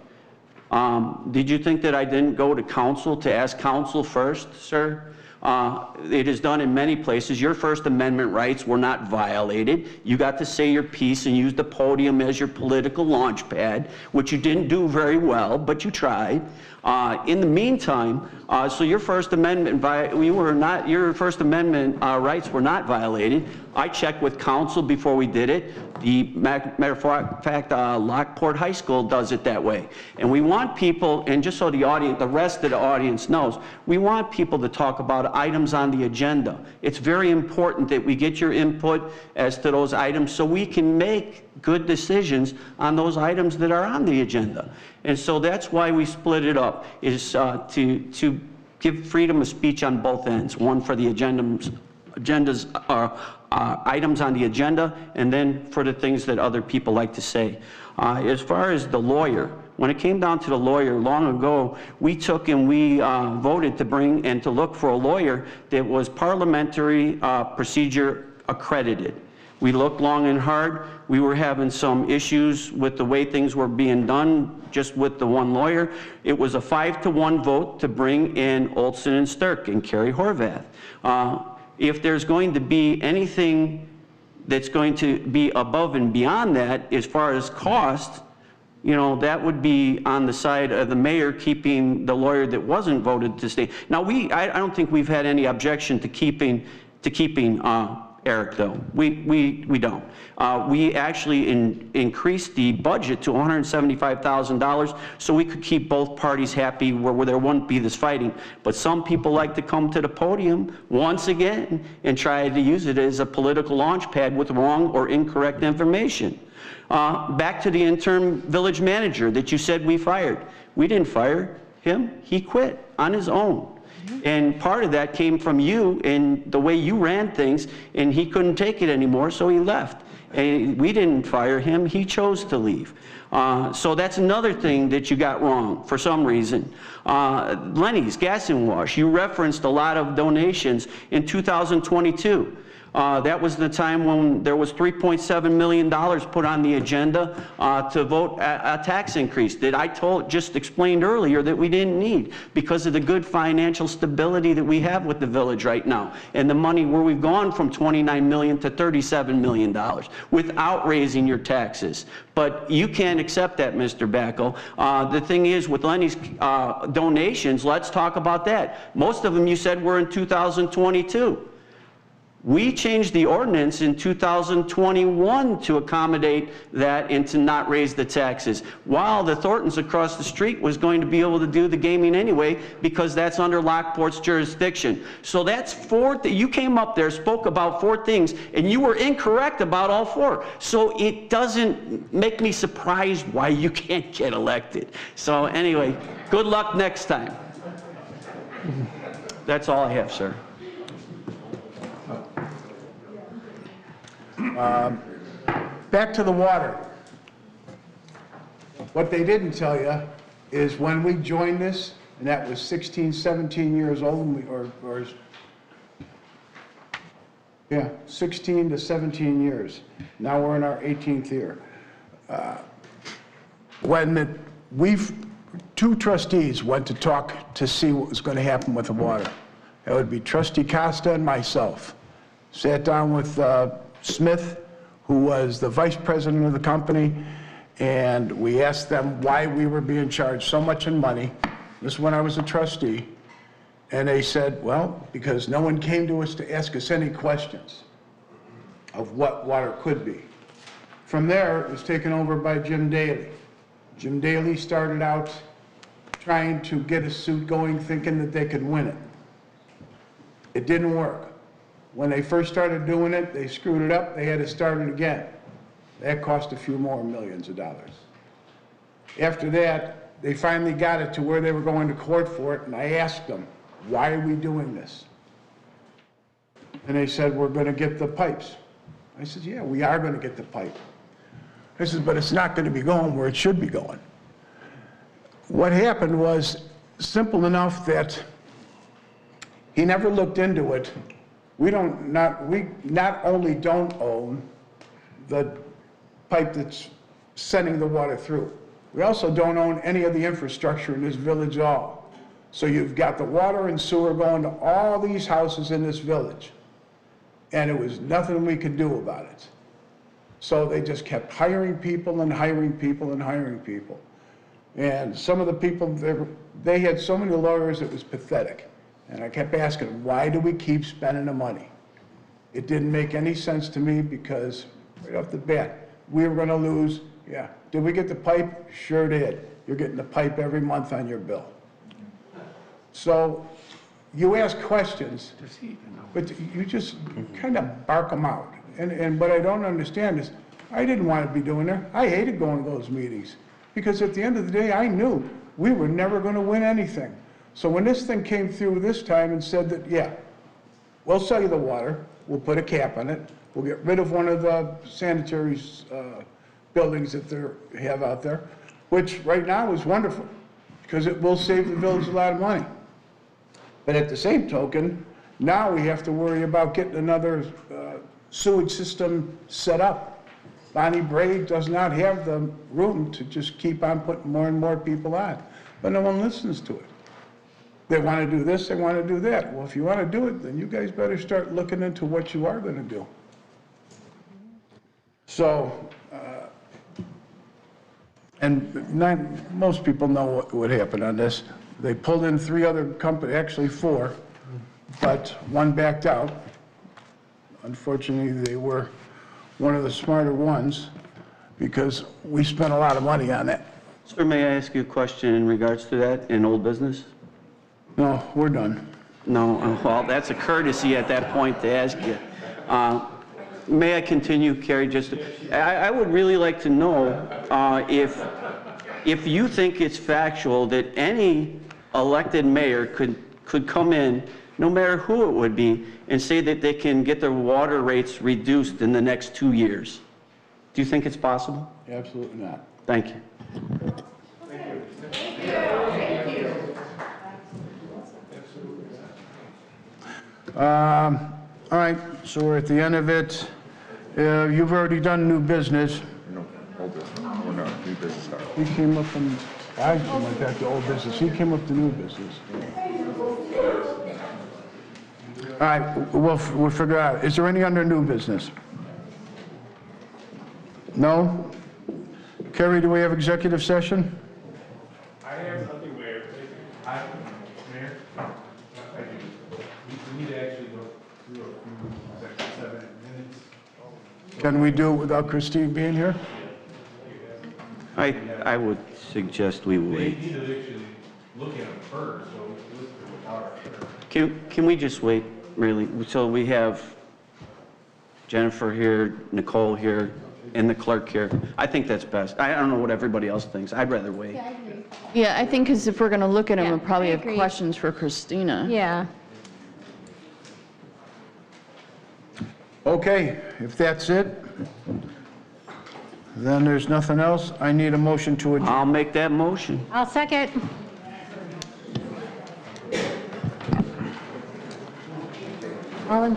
Did you think that I didn't go to council to ask council first, sir? It is done in many places. Your First Amendment rights were not violated. You got to say your piece and use the podium as your political launch pad, which you didn't do very well, but you tried. In the meantime, so your First Amendment your First Amendment rights were not violated. I checked with council before we did it. The matter of fact, Lockport High School does it that way. And we want people, and just so the rest of the audience knows, we want people to talk about items on the agenda. It's very important that we get your input as to those items so we can make good decisions on those items that are on the agenda. And so that's why we split it up, is to give freedom of speech on both ends, one for the items on the agenda, and then for the things that other people like to say. As far as the lawyer, when it came down to the lawyer long ago, we took and we voted to bring and to look for a lawyer that was parliamentary procedure accredited. We looked long and hard. We were having some issues with the way things were being done just with the one lawyer. It was a 5-to-1 vote to bring in Olson and Stirk and Kerry Horvath. If there's going to be anything that's going to be above and beyond that as far as cost, you know, that would be on the side of the mayor keeping the lawyer that wasn't voted to stay. Now, I don't think we've had any objection to keeping Eric, though. We don't. We actually increased the budget to $175,000 so we could keep both parties happy where there wouldn't be this fighting. But some people like to come to the podium once again and try to use it as a political launch pad with wrong or incorrect information. Back to the interim village manager that you said we fired. We didn't fire him. He quit on his own. And part of that came from you and the way you ran things, and he couldn't take it anymore, so he left. And we didn't fire him, he chose to leave. So that's another thing that you got wrong for some reason. Lenny's Gas and Wash, you referenced a lot of donations in 2022. That was the time when there was $3.7 million put on the agenda to vote a tax increase that I just explained earlier that we didn't need because of the good financial stability that we have with the village right now and the money where we've gone from $29 million to $37 million without raising your taxes. But you can't accept that, Mr. Backel. The thing is, with Lenny's donations, let's talk about that. Most of them you said were in 2022. We changed the ordinance in 2021 to accommodate that and to not raise the taxes, while the Thorntons across the street was going to be able to do the gaming anyway because that's under Lockport's jurisdiction. So that's you came up there, spoke about 4 things, and you were incorrect about all 4. So it doesn't make me surprised why you can't get elected. So anyway, good luck next time. That's all I have, sir. Back to the water. What they didn't tell you is when we joined this, and that was 16, 17 years old, 16 to 17 years. Now we're in our 18th year. When 2 trustees went to talk to see what was going to happen with the water. That would be Trustee Costa and myself. Sat down with Smith, who was the vice president of the company, and we asked them why we were being charged so much in money This is when I was a trustee. And they said, well, because no one came to us to ask us any questions of what water could be. From there, it was taken over by Jim Daly. Jim Daly started out trying to get a suit going, thinking that they could win it. It didn't work. When they first started doing it, they screwed it up. They had to start it again. That cost a few more millions of dollars. After that, they finally got it to where they were going to court for it, and I asked them, why are we doing this? And they said, we're going to get the pipes. I said, yeah, we are going to get the pipe. I said, but it's not going to be going where it should be going. What happened was simple enough that he never looked into it. We not only don't own the pipe that's sending the water through, we also don't own any of the infrastructure in this village at all. So you've got the water and sewer going to all these houses in this village. And it was nothing we could do about it. So they just kept hiring people and hiring people and hiring people. And some of the people, they had so many lawyers, it was pathetic. And I kept asking them, why do we keep spending the money? It didn't make any sense to me because right off the bat, we were gonna lose. Yeah, did we get the pipe? Sure did. You're getting the pipe every month on your bill. So you ask questions, but you just kind of bark them out. And what I don't understand is, I didn't want to be doing there. I hated going to those meetings because at the end of the day, I knew we were never going to win anything. So when this thing came through this time and said that, yeah, we'll sell you the water, we'll put a cap on it, we'll get rid of one of the sanitary buildings that they have out there, which right now is wonderful because it will save the village a lot of money. But at the same token, now we have to worry about getting another sewage system set up. Bonnie Brae does not have the room to just keep on putting more and more people on, but no one listens to it. They want to do this, they want to do that. Well, if you want to do it, then you guys better start looking into what you are going to do. So, and most people know what happened on this. They pulled in 3 other companies, actually 4, but one backed out. Unfortunately, they were one of the smarter ones because we spent a lot of money on that. Sir, may I ask you a question in regards to that in old business? No, we're done. No, well, that's a courtesy at that point to ask you. May I continue, Carrie? I would really like to know if you think it's factual that any elected mayor could come in, no matter who it would be, and say that they can get their water rates reduced in the next 2 years. Do you think it's possible? Absolutely not. Thank you. All right, so we're at the end of it. You've already done new business. No, old business. We're not, new business. He came up and, I went back to old business. He came up to new business. All right, we'll figure out. Is there any under new business? No? Kerry, do we have executive session? I have something, Mayor. Mayor? I do. We need to actually go through a few section 7 minutes. Can we do it without Christine being here? I would suggest we wait. They need to actually look at them first, so we can listen to without our. Can we just wait, really? So we have Jennifer here, Nicole here, and the clerk here. I think that's best. I don't know what everybody else thinks. I'd rather wait. Yeah, I agree. Yeah, I think because if we're going to look at them, Yeah, we'll probably I have agree. questions for Christina. Yeah. Okay, if that's it, then there's nothing else. I need a motion to adjourn. I'll make that motion. I'll second. All in